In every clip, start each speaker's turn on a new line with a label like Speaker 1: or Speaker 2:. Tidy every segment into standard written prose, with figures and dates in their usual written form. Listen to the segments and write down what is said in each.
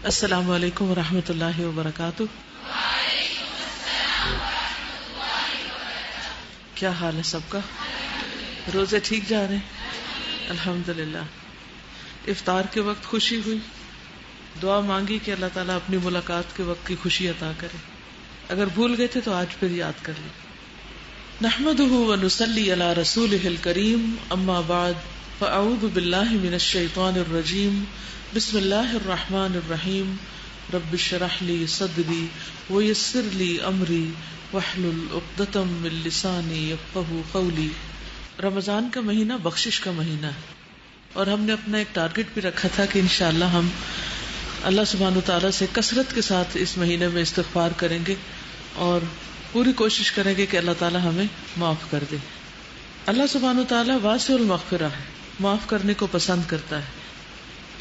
Speaker 1: السلام علیکم ورحمۃ اللہ وبرکاتہ۔ کیا حال ہے سب کا؟ روزے ٹھیک جا رہے ہیں؟ الحمدللہ۔ افطار کے وقت خوشی ہوئی، دعا مانگی کہ اللہ تعالیٰ اپنی ملاقات کے وقت کی خوشی عطا کرے۔ اگر بھول گئے تھے تو آج پھر یاد کر لیں۔ نحمده ونصلی علی رسولہ الکریم، اما بعد فاعوذ باللہ من الشیطان الرجیم، بسم اللہ الرحمن الرحیم، رب اشرح لی صدری ویسر لی امری واحلل عقدۃ من لسانی یفقہوا قولی۔ رمضان کا مہینہ بخشش کا مہینہ ہے، اور ہم نے اپنا ایک ٹارگٹ بھی رکھا تھا کہ انشاءاللہ ہم اللہ سبحانہ وتعالیٰ سے کثرت کے ساتھ اس مہینے میں استغفار کریں گے اور پوری کوشش کریں گے کہ اللہ تعالیٰ ہمیں معاف کر دے۔ اللہ سبحانہ وتعالیٰ واسع المغفرہ ہے، معاف کرنے کو پسند کرتا ہے۔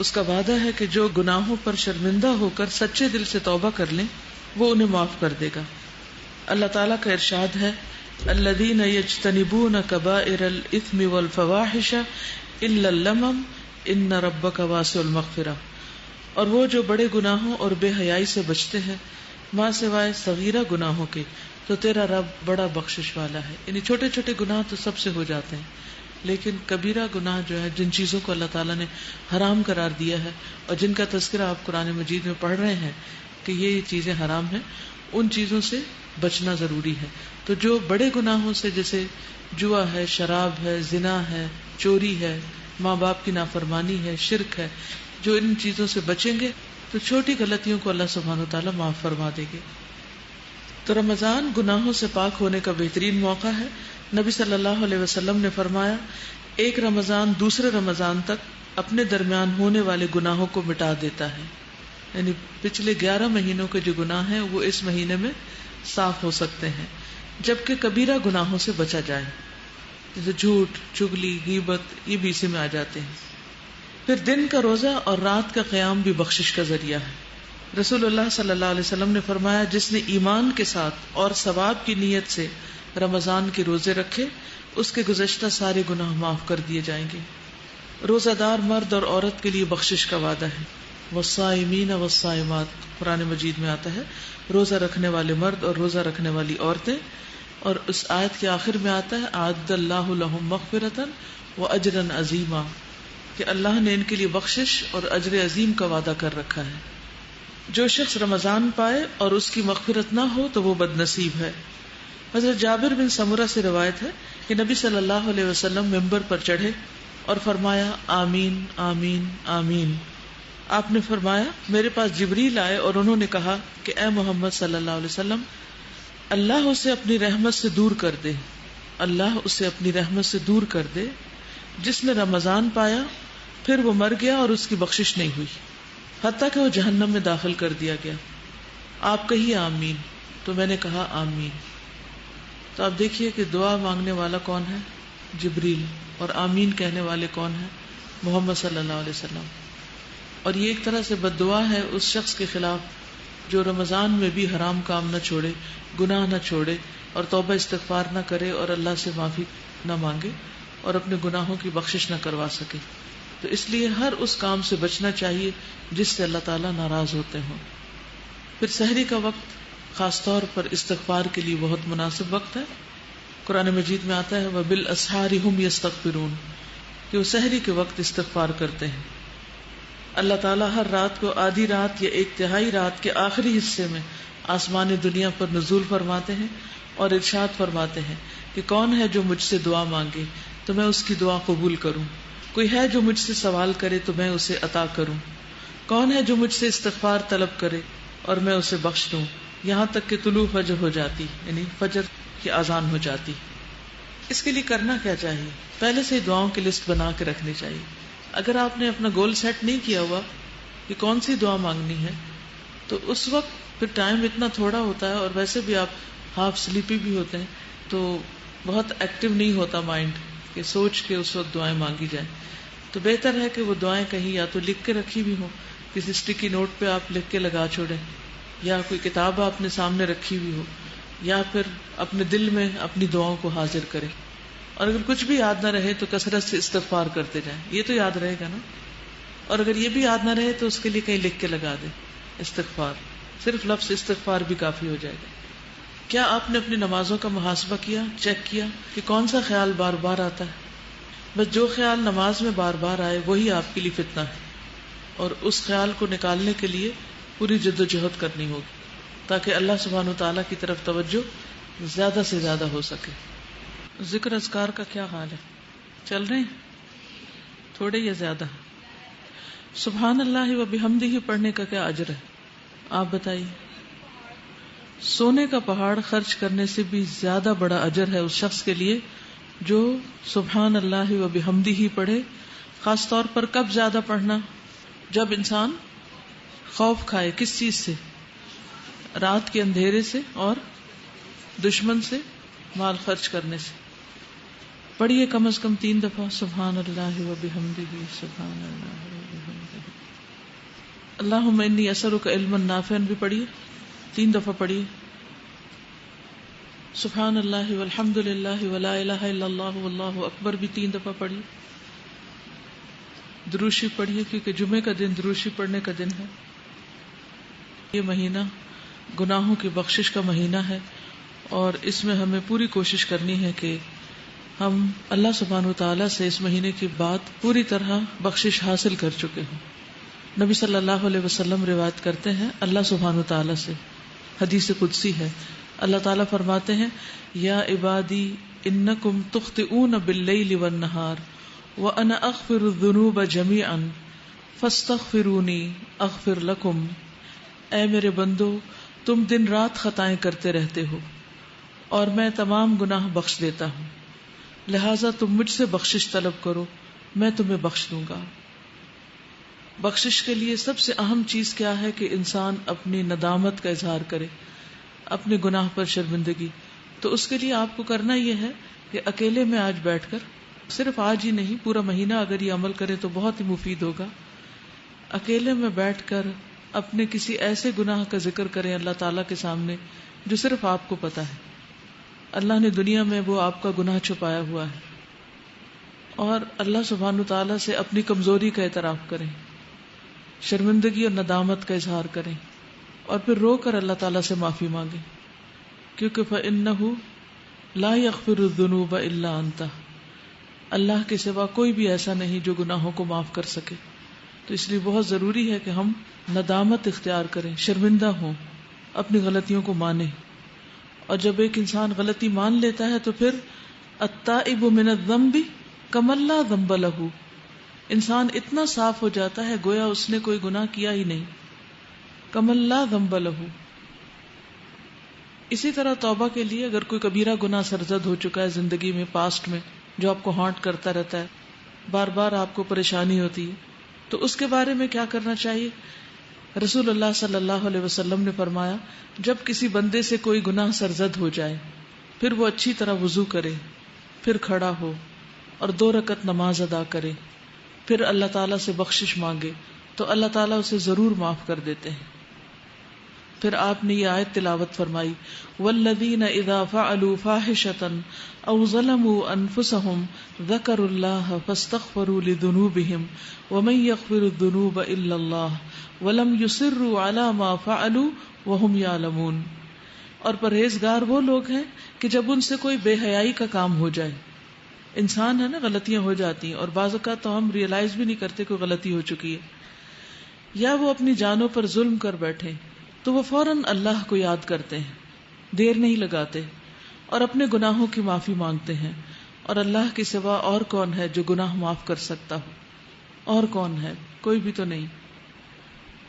Speaker 1: اس کا وعدہ ہے کہ جو گناہوں پر شرمندہ ہو کر سچے دل سے توبہ کر لیں وہ انہیں معاف کر دے گا۔ اللہ تعالیٰ کا ارشاد ہے، الذین یجتنبون کبائر الاثم والفواحش الا اللمم ان ربک واسع المغفرہ۔ اور وہ جو بڑے گناہوں اور بے حیائی سے بچتے ہیں ماں سوائے صغیرہ گناہوں کے، تو تیرا رب بڑا بخشش والا ہے۔ یعنی چھوٹے چھوٹے گناہ تو سب سے ہو جاتے ہیں، لیکن کبیرہ گناہ جو ہے، جن چیزوں کو اللہ تعالیٰ نے حرام قرار دیا ہے اور جن کا تذکرہ آپ قرآن مجید میں پڑھ رہے ہیں کہ یہ چیزیں حرام ہیں، ان چیزوں سے بچنا ضروری ہے۔ تو جو بڑے گناہوں سے، جیسے جوا ہے، شراب ہے، زنا ہے، چوری ہے، ماں باپ کی نافرمانی ہے، شرک ہے، جو ان چیزوں سے بچیں گے تو چھوٹی غلطیوں کو اللہ سبحانہ وتعالیٰ معاف فرما دے گے۔ تو رمضان گناہوں سے پاک ہونے کا بہترین موقع ہے۔ نبی صلی اللہ علیہ وسلم نے فرمایا، ایک رمضان دوسرے رمضان تک اپنے درمیان ہونے والے گناہوں کو مٹا دیتا ہے۔ یعنی پچھلے 11 مہینوں کے جو گناہ ہیں وہ اس مہینے میں صاف ہو سکتے ہیں، جبکہ کبیرہ گناہوں سے بچا جائے، جیسے جھوٹ، چغلی، غیبت، یہ بھی اسی میں آ جاتے ہیں۔ پھر دن کا روزہ اور رات کا قیام بھی بخشش کا ذریعہ ہے۔ رسول اللہ صلی اللہ علیہ وسلم نے فرمایا، جس نے ایمان کے ساتھ اور ثواب کی نیت سے رمضان کے روزے رکھے، اس کے گزشتہ سارے گناہ معاف کر دیے جائیں گے۔ روزہ دار مرد اور عورت کے لیے بخشش کا وعدہ ہے۔ والصائمین والصائمات، قرآن مجید میں آتا ہے روزہ رکھنے والے مرد اور روزہ رکھنے والی عورتیں، اور اس آیت کے آخر میں آتا ہے اعد اللہ لہم مغفرۃ واجرا عظیما، کہ اللہ نے ان کے لیے بخشش اور اجر عظیم کا وعدہ کر رکھا ہے۔ جو شخص رمضان پائے اور اس کی مغفرت نہ ہو تو وہ بد نصیب ہے۔ حضرت جابر بن سمرہ سے روایت ہے کہ نبی صلی اللہ علیہ وسلم منبر پر چڑھے اور فرمایا، آمین آمین آمین۔ آپ نے فرمایا، میرے پاس جبریل آئے اور انہوں نے کہا کہ اے محمد صلی اللہ علیہ وسلم، اللہ اسے اپنی رحمت سے دور کر دے، اللہ اسے اپنی رحمت سے دور کر دے جس نے رمضان پایا پھر وہ مر گیا اور اس کی بخشش نہیں ہوئی، حتیٰ کہ وہ جہنم میں داخل کر دیا گیا۔ آپ کہیے آمین، تو میں نے کہا آمین۔ تو آپ دیکھیے کہ دعا مانگنے والا کون ہے؟ جبریل، اور آمین کہنے والے کون ہیں؟ محمد صلی اللہ علیہ وسلم۔ اور یہ ایک طرح سے بد دعا ہے اس شخص کے خلاف جو رمضان میں بھی حرام کام نہ چھوڑے، گناہ نہ چھوڑے، اور توبہ استغفار نہ کرے اور اللہ سے معافی نہ مانگے اور اپنے گناہوں کی بخشش نہ کروا سکے۔ تو اس لیے ہر اس کام سے بچنا چاہیے جس سے اللہ تعالیٰ ناراض ہوتے ہوں۔ پھر سحری کا وقت خاص طور پر استغفار کے لیے بہت مناسب وقت ہے۔ قرآن مجید میں آتا ہے وَبِالْأَسْحَارِ هُمْ يَسْتَغْفِرُونَ، کہ وہ سحری کے وقت استغفار کرتے ہیں۔ اللہ تعالیٰ ہر رات کو آدھی رات یا ایک تہائی رات کے آخری حصے میں آسمان دنیا پر نزول فرماتے ہیں اور ارشاد فرماتے ہیں کہ کون ہے جو مجھ سے دعا مانگے تو میں اس کی دعا قبول کروں، کوئی ہے جو مجھ سے سوال کرے تو میں اسے عطا کروں، کون ہے جو مجھ سے استغفار طلب کرے اور میں اسے بخش دوں، یہاں تک کہ طلوع فجر ہو جاتی، یعنی فجر کی اذان ہو جاتی۔ اس کے لیے کرنا کیا چاہیے؟ پہلے سے دعاؤں کی لسٹ بنا کے رکھنی چاہیے۔ اگر آپ نے اپنا گول سیٹ نہیں کیا ہوا کہ کون سی دعا مانگنی ہے، تو اس وقت پھر ٹائم اتنا تھوڑا ہوتا ہے، اور ویسے بھی آپ ہاف سلیپی بھی ہوتے ہیں، تو بہت ایکٹیو نہیں ہوتا مائنڈ کہ سوچ کے اس وقت دعائیں مانگی جائیں۔ تو بہتر ہے کہ وہ دعائیں کہیں یا تو لکھ کے رکھی بھی ہوں، کسی اسٹیکی نوٹ پہ آپ لکھ کے لگا چھوڑیں، یا کوئی کتاب آپ نے سامنے رکھی ہوئی ہو، یا پھر اپنے دل میں اپنی دعاؤں کو حاضر کریں۔ اور اگر کچھ بھی یاد نہ رہے تو کثرت سے استغفار کرتے جائیں، یہ تو یاد رہے گا نا۔ اور اگر یہ بھی یاد نہ رہے تو اس کے لیے کہیں لکھ کے لگا دیں استغفار، صرف لفظ استغفار بھی کافی ہو جائے گا. کیا آپ نے اپنی نمازوں کا محاسبہ کیا، چیک کیا کہ کون سا خیال بار بار آتا ہے؟ بس جو خیال نماز میں بار بار آئے وہی آپ کے لیے فتنہ ہے، اور اس خیال کو نکالنے کے لیے پوری جد و جہد کرنی ہوگی تاکہ اللہ سبحانہ وتعالیٰ کی طرف توجہ زیادہ سے زیادہ ہو سکے. ذکر اذکار کا کیا حال ہے؟ چل رہے ہیں تھوڑے یا زیادہ؟ سبحان اللہ و بحمدہ پڑھنے کا کیا اجر ہے آپ بتائیے؟ سونے کا پہاڑ خرچ کرنے سے بھی زیادہ بڑا اجر ہے اس شخص کے لیے جو سبحان اللہ و بحمدہ پڑھے. خاص طور پر کب زیادہ پڑھنا؟ جب انسان خوف کھائے. کس چیز سے؟ رات کے اندھیرے سے اور دشمن سے مال خرچ کرنے سے. پڑھیے کم از کم 3 دفعہ سبحان اللہ و بحمدہ سبحان اللہ و بحمدہ. اللہم انی اسألک علما نافعا بھی پڑھیے 3 دفعہ پڑھیے. سبحان اللہ والحمد للہ ولا الہ الا اللہ واللہ اکبر بھی 3 دفعہ پڑھیے. دروشی پڑھیے کیونکہ جمعے کا دن دروشی پڑھنے کا دن ہے. یہ مہینہ گناہوں کی بخشش کا مہینہ ہے اور اس میں ہمیں پوری کوشش کرنی ہے کہ ہم اللہ سبحانہ وتعالیٰ سے اس مہینے کی بات پوری طرح بخشش حاصل کر چکے ہوں. نبی صلی اللہ علیہ وسلم روایت کرتے ہیں اللہ سبحانہ وتعالیٰ سے، حدیث قدسی ہے، اللہ تعالیٰ فرماتے ہیں یا عبادی انکم تخطئون باللیل والنہار وانا اغفر الذنوب جميعا فاستغفرونی اغفر لکم. اے میرے بندو تم دن رات خطائیں کرتے رہتے ہو اور میں تمام گناہ بخش دیتا ہوں، لہٰذا تم مجھ سے بخشش طلب کرو میں تمہیں بخش دوں گا. بخشش کے لیے سب سے اہم چیز کیا ہے کہ انسان اپنی ندامت کا اظہار کرے، اپنے گناہ پر شرمندگی. تو اس کے لیے آپ کو کرنا یہ ہے کہ اکیلے میں آج بیٹھ کر، صرف آج ہی نہیں پورا مہینہ اگر یہ عمل کرے تو بہت ہی مفید ہوگا، اکیلے میں بیٹھ کر اپنے کسی ایسے گناہ کا ذکر کریں اللہ تعالیٰ کے سامنے جو صرف آپ کو پتا ہے. اللہ نے دنیا میں وہ آپ کا گناہ چھپایا ہوا ہے، اور اللہ سبحانہ تعالیٰ سے اپنی کمزوری کا اعتراف کریں، شرمندگی اور ندامت کا اظہار کریں، اور پھر رو کر اللہ تعالیٰ سے معافی مانگیں، کیونکہ فَإِنَّهُ لَا يَغْفِرُ الذُّنُوبَ إِلَّا أَنْتَ. اللہ کے سوا کوئی بھی ایسا نہیں جو گناہوں کو معاف کر سکے. تو اس لیے بہت ضروری ہے کہ ہم ندامت اختیار کریں، شرمندہ ہوں، اپنی غلطیوں کو مانیں. اور جب ایک انسان غلطی مان لیتا ہے تو پھر التائب من الذنب کمن لا ذنب لہ، انسان اتنا صاف ہو جاتا ہے گویا اس نے کوئی گناہ کیا ہی نہیں. کمن لا ذنب لہ. اسی طرح توبہ کے لیے اگر کوئی کبیرہ گناہ سرزد ہو چکا ہے زندگی میں، پاسٹ میں، جو آپ کو ہانٹ کرتا رہتا ہے، بار بار آپ کو پریشانی ہوتی ہے، تو اس کے بارے میں کیا کرنا چاہیے؟ رسول اللہ صلی اللہ علیہ وسلم نے فرمایا جب کسی بندے سے کوئی گناہ سرزد ہو جائے پھر وہ اچھی طرح وضو کرے، پھر کھڑا ہو اور 2 رکعت نماز ادا کرے، پھر اللہ تعالیٰ سے بخشش مانگے تو اللہ تعالیٰ اسے ضرور معاف کر دیتے ہیں. پھر آپ نے یہ آیت تلاوت فرمائی والذین اذا فعلوا فاحشة او ظلموا انفسهم ذکروا اللہ فاستغفروا لذنوبهم ومن یغفر الذنوب الا اللہ ولم یصروا علی ما فعلوا وهم یعلمون. اور پرہیزگار وہ لوگ ہیں کہ جب ان سے کوئی بے حیائی کا کام ہو جائے، انسان ہے نا غلطیاں ہو جاتی ہیں اور بعض اوقات تو ہم ریئلائز بھی نہیں کرتے کوئی غلطی ہو چکی ہے، یا وہ اپنی جانوں پر ظلم کر بیٹھے تو وہ فوراً اللہ کو یاد کرتے ہیں، دیر نہیں لگاتے اور اپنے گناہوں کی معافی مانگتے ہیں. اور اللہ کے سوا اور کون ہے جو گناہ معاف کر سکتا ہو؟ اور کون ہے؟ کوئی بھی تو نہیں.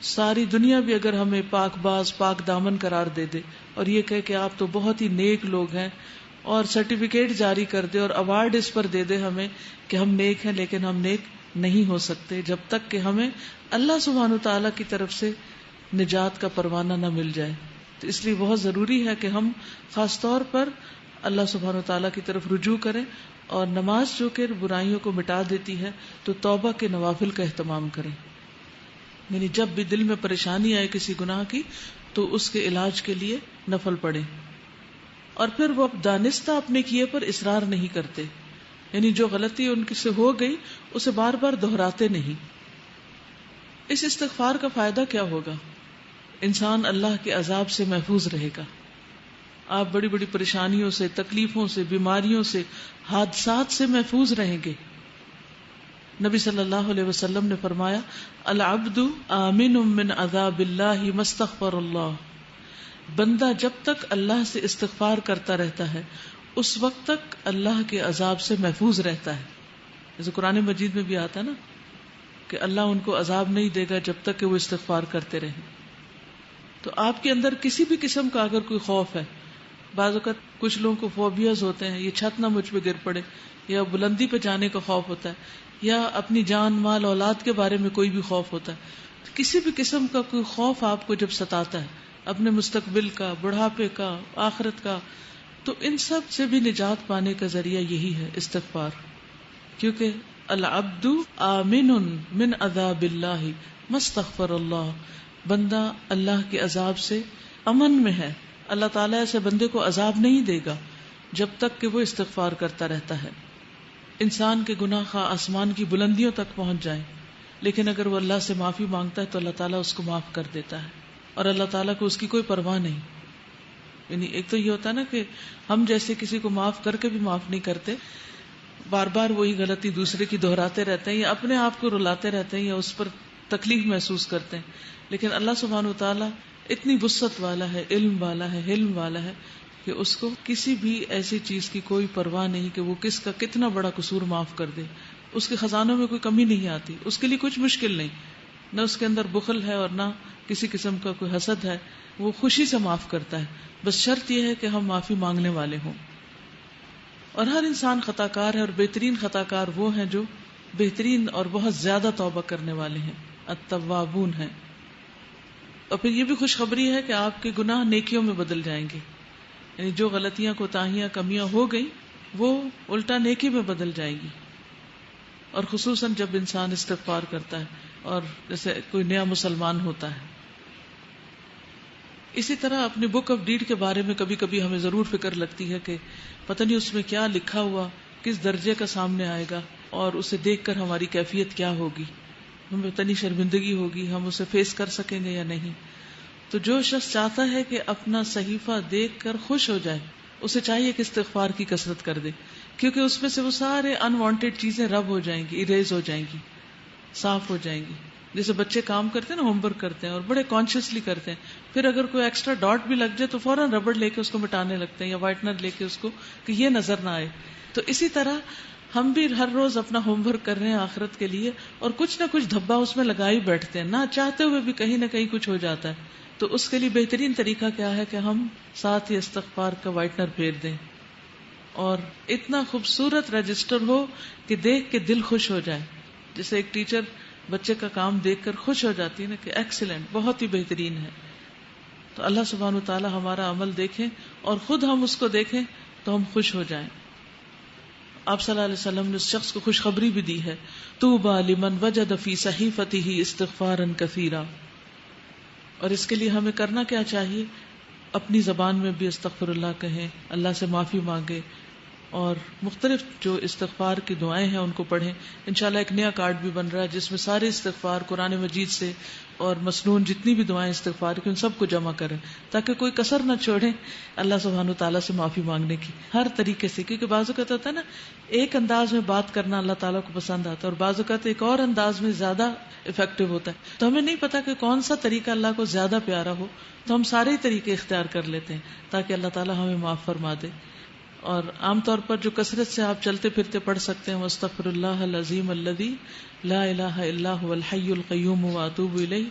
Speaker 1: ساری دنیا بھی اگر ہمیں پاک باز پاک دامن قرار دے دے اور یہ کہے کہ آپ تو بہت ہی نیک لوگ ہیں، اور سرٹیفکیٹ جاری کر دے اور ایوارڈ اس پر دے دے ہمیں کہ ہم نیک ہیں، لیکن ہم نیک نہیں ہو سکتے جب تک کہ ہمیں اللہ سبحانہ تعالیٰ کی طرف سے نجات کا پروانہ نہ مل جائے. تو اس لیے بہت ضروری ہے کہ ہم خاص طور پر اللہ سبحانہ تعالیٰ کی طرف رجوع کریں، اور نماز جو کہ برائیوں کو مٹا دیتی ہے تو توبہ کے نوافل کا اہتمام کریں. یعنی جب بھی دل میں پریشانی آئے کسی گناہ کی تو اس کے علاج کے لیے نفل پڑھیں، اور پھر وہ دانستہ اپنے کیے پر اصرار نہیں کرتے، یعنی جو غلطی ان کی سے ہو گئی اسے بار بار دہراتے نہیں. اس استغفار کا فائدہ کیا ہوگا؟ انسان اللہ کے عذاب سے محفوظ رہے گا. آپ بڑی بڑی پریشانیوں سے، تکلیفوں سے، بیماریوں سے، حادثات سے محفوظ رہیں گے. نبی صلی اللہ علیہ وسلم نے فرمایا العبد آمن من عذاب اللہ ما استغفر اللہ. بندہ جب تک اللہ سے استغفار کرتا رہتا ہے اس وقت تک اللہ کے عذاب سے محفوظ رہتا ہے. جیسے قرآن مجید میں بھی آتا نا کہ اللہ ان کو عذاب نہیں دے گا جب تک کہ وہ استغفار کرتے رہیں. تو آپ کے اندر کسی بھی قسم کا اگر کوئی خوف ہے، بعض اوقات کچھ لوگوں کو فوبیاز ہوتے ہیں، یہ چھت نہ مجھ پہ گر پڑے، یا بلندی پہ جانے کا خوف ہوتا ہے، یا اپنی جان مال اولاد کے بارے میں کوئی بھی خوف ہوتا ہے، کسی بھی قسم کا کوئی خوف آپ کو جب ستاتا ہے اپنے مستقبل کا، بڑھاپے کا، آخرت کا، تو ان سب سے بھی نجات پانے کا ذریعہ یہی ہے استغفار. کیونکہ العبد آمن من عذاب اللہ ما استغفر اللہ. بندہ اللہ کے عذاب سے امن میں ہے. اللہ تعالیٰ ایسے بندے کو عذاب نہیں دے گا جب تک کہ وہ استغفار کرتا رہتا ہے. انسان کے گناہ خواہ آسمان کی بلندیوں تک پہنچ جائیں، لیکن اگر وہ اللہ سے معافی مانگتا ہے تو اللہ تعالیٰ اس کو معاف کر دیتا ہے، اور اللہ تعالیٰ کو اس کی کوئی پرواہ نہیں. یعنی ایک تو یہ ہوتا ہے نا کہ ہم جیسے کسی کو معاف کر کے بھی معاف نہیں کرتے، بار بار وہی غلطی دوسرے کی دہراتے رہتے ہیں، یا اپنے آپ کو رلاتے رہتے ہیں، یا اس پر تکلیف محسوس کرتے ہیں. لیکن اللہ سبحانہ وتعالیٰ اتنی وسعت والا ہے، علم والا ہے، حلم والا ہے کہ اس کو کسی بھی ایسی چیز کی کوئی پرواہ نہیں کہ وہ کس کا کتنا بڑا قصور معاف کر دے. اس کے خزانوں میں کوئی کمی نہیں آتی، اس کے لیے کچھ مشکل نہیں، نہ اس کے اندر بخل ہے اور نہ کسی قسم کا کوئی حسد ہے. وہ خوشی سے معاف کرتا ہے. بس شرط یہ ہے کہ ہم معافی مانگنے والے ہوں. اور ہر انسان خطا کار ہے، اور بہترین خطا کار وہ ہیں جو بہترین اور بہت زیادہ توبہ کرنے والے ہیں، التوابون ہیں. اور پھر یہ بھی خوشخبری ہے کہ آپ کے گناہ نیکیوں میں بدل جائیں گے. یعنی جو غلطیاں، کوتاہیاں، کمیاں ہو گئی وہ الٹا نیکی میں بدل جائیں گی. اور خصوصاً جب انسان استغفار کرتا ہے اور جیسے کوئی نیا مسلمان ہوتا ہے. اسی طرح اپنی بک آف ڈیڈ کے بارے میں کبھی کبھی ہمیں ضرور فکر لگتی ہے کہ پتہ نہیں اس میں کیا لکھا ہوا کس درجے کا سامنے آئے گا، اور اسے دیکھ کر ہماری کیفیت کیا ہوگی، ہمیں اتنی شرمندگی ہوگی، ہم اسے فیس کر سکیں گے یا نہیں. تو جو شخص چاہتا ہے کہ اپنا صحیفہ دیکھ کر خوش ہو جائے، اسے چاہیے کہ استغفار کی کثرت کر دے، کیونکہ اس میں سے وہ سارے انوانٹیڈ چیزیں رب ہو جائیں گی، اریز ہو جائیں گی، صاف ہو جائیں گی. جیسے بچے کام کرتے ہیں نا، ہوم ورک کرتے ہیں اور بڑے کانشیسلی کرتے ہیں، پھر اگر کوئی ایکسٹرا ڈاٹ بھی لگ جائے تو فوراً ربڑ لے کے اس کو مٹانے لگتے ہیں، یا وائٹنر لے کے اس کو، کہ یہ نظر نہ آئے. تو اسی طرح ہم بھی ہر روز اپنا ہوم ورک کر رہے ہیں آخرت کے لیے، اور کچھ نہ کچھ دھبا اس میں لگا ہی بیٹھتے ہیں، نہ چاہتے ہوئے بھی کہیں نہ کہیں کچھ ہو جاتا ہے. تو اس کے لیے بہترین طریقہ کیا ہے کہ ہم ساتھ ہی استغفار کا وائٹنر پھیر دیں، اور اتنا خوبصورت رجسٹر ہو کہ دیکھ کے دل خوش ہو جائے. جیسے ایک ٹیچر بچے کا کام دیکھ کر خوش ہو جاتی ہے نا کہ ایکسیلنٹ، بہت ہی بہترین ہے. تو اللہ سبحانہ وتعالی ہمارا عمل دیکھیں اور خود ہم اس کو دیکھیں تو ہم خوش ہو جائیں. آپ صلی اللہ علیہ وسلم نے اس شخص کو خوشخبری بھی دی ہے، طوبی لمن وجد فی صحیفته استغفارا کثیرا. اور اس کے لیے ہمیں کرنا کیا چاہیے؟ اپنی زبان میں بھی استغفر اللہ کہیں، اللہ سے معافی مانگے، اور مختلف جو استغفار کی دعائیں ہیں ان کو پڑھیں. انشاءاللہ ایک نیا کارڈ بھی بن رہا ہے جس میں سارے استغفار قرآن مجید سے اور مسنون جتنی بھی دعائیں استغفار کی ان سب کو جمع کریں، تاکہ کوئی کسر نہ چھوڑیں اللہ سبحانہ وتعالیٰ سے معافی مانگنے کی ہر طریقے سے. کیونکہ بعض اوقات ہوتا ہے نا، ایک انداز میں بات کرنا اللہ تعالیٰ کو پسند آتا ہے، اور بعض اوقات ایک اور انداز میں زیادہ افیکٹو ہوتا ہے. تو ہمیں نہیں پتا کہ کون سا طریقہ اللہ کو زیادہ پیارا ہو، تو ہم سارے طریقے اختیار کر لیتے ہیں تاکہ اللہ تعالیٰ ہمیں معاف فرما دے. اور عام طور پر جو کثرت سے آپ چلتے پھرتے پڑھ سکتے ہیں، واستغفر اللہ العظیم الذی لا الہ الا هو الحی القیوم واتوب الیہ،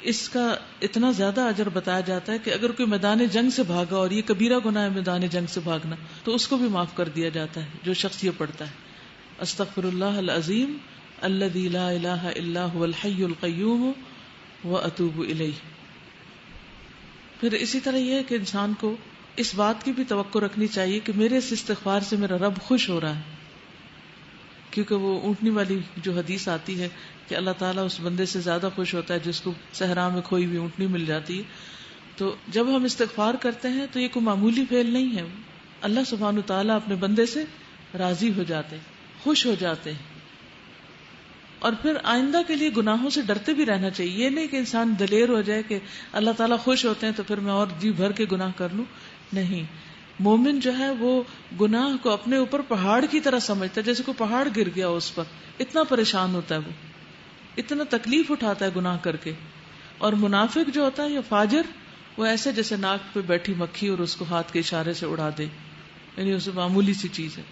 Speaker 1: اس کا اتنا زیادہ اجر بتایا جاتا ہے کہ اگر کوئی میدان جنگ سے بھاگا، اور یہ کبیرہ گناہ ہے میدان جنگ سے بھاگنا، تو اس کو بھی معاف کر دیا جاتا ہے جو شخص یہ پڑھتا ہے استغفر اللہ العظیم الذی لا الہ الا هو الحی القیوم واتوب الیہ. پھر اسی طرح یہ ہے کہ انسان کو اس بات کی بھی توقع رکھنی چاہیے کہ میرے اس استغفار سے میرا رب خوش ہو رہا ہے. کیونکہ وہ اونٹنی والی جو حدیث آتی ہے کہ اللہ تعالیٰ اس بندے سے زیادہ خوش ہوتا ہے جس کو صحرا میں کھوئی ہوئی اونٹنی مل جاتی ہے. تو جب ہم استغفار کرتے ہیں تو یہ کوئی معمولی فعل نہیں ہے. اللہ سبحانہ وتعالیٰ اپنے بندے سے راضی ہو جاتے ہیں، خوش ہو جاتے ہیں. اور پھر آئندہ کے لیے گناہوں سے ڈرتے بھی رہنا چاہیے. یہ نہیں کہ انسان دلیر ہو جائے کہ اللہ تعالیٰ خوش ہوتے ہیں تو پھر میں اور جی بھر کے گناہ کر لوں. نہیں، مومن جو ہے وہ گناہ کو اپنے اوپر پہاڑ کی طرح سمجھتا ہے، جیسے کوئی پہاڑ گر گیا اس پر، اتنا پریشان ہوتا ہے، وہ اتنا تکلیف اٹھاتا ہے گناہ کر کے. اور منافق جو ہوتا ہے یا فاجر، وہ ایسے جیسے ناک پہ بیٹھی مکھی اور اس کو ہاتھ کے اشارے سے اڑا دے، یعنی اسے معمولی سی چیز ہے.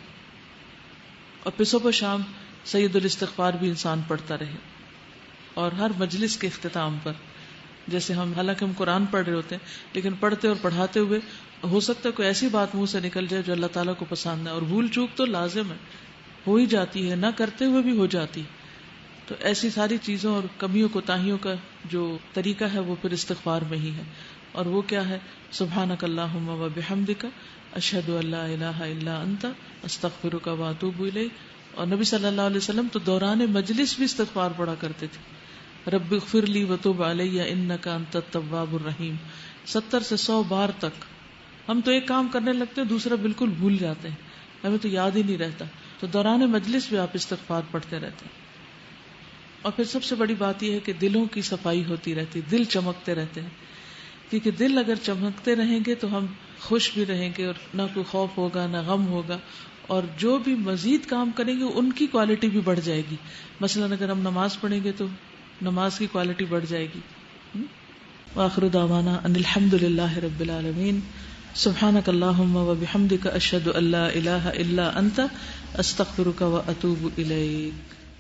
Speaker 1: اور پھر صبح شام سید الاستغفار بھی انسان پڑھتا رہے، اور ہر مجلس کے اختتام پر، جیسے حالانکہ ہم قرآن پڑھ رہے ہوتے ہیں لیکن پڑھتے اور پڑھاتے ہوئے ہو سکتا ہے کوئی ایسی بات منہ سے نکل جائے جو اللہ تعالیٰ کو پسند ہے، اور بھول چوک تو لازم ہے، ہو ہی جاتی ہے، نہ کرتے ہوئے بھی ہو جاتی. تو ایسی ساری چیزوں اور کمیوں کوتاہیوں کا جو طریقہ ہے وہ پھر استغفار میں ہی ہے. اور وہ کیا ہے؟ سبحانک اللہم و بحمدک اشہد ان لا الہ الا انت استغفرک و اتوب الیک. اور نبی صلی اللہ علیہ وسلم تو دوران مجلس بھی استغفار پڑھا کرتے تھے. رب اغفر لی وتب علی انک انت التواب الرحیم 70 سے 100 بار تک. ہم تو ایک کام کرنے لگتے ہیں دوسرا بالکل بھول جاتے ہیں، ہمیں تو یاد ہی نہیں رہتا. تو دوران مجلس بھی آپ استغفار پڑھتے رہتے ہیں. اور پھر سب سے بڑی بات یہ ہے کہ دلوں کی صفائی ہوتی رہتی، دل چمکتے رہتے ہیں. کیونکہ دل اگر چمکتے رہیں گے تو ہم خوش بھی رہیں گے، اور نہ کوئی خوف ہوگا نہ غم ہوگا. اور جو بھی مزید کام کریں گے ان کی کوالٹی بھی بڑھ جائے گی. مثلا اگر ہم نماز پڑھیں گے تو نماز کی کوالٹی بڑھ جائے گی. وآخر دعوانا ان الحمد للہ رب العالمین. سبحانک اللہم و بحمدک اشہد ان لا الہ الا انت استغفرک و اتوب الیک.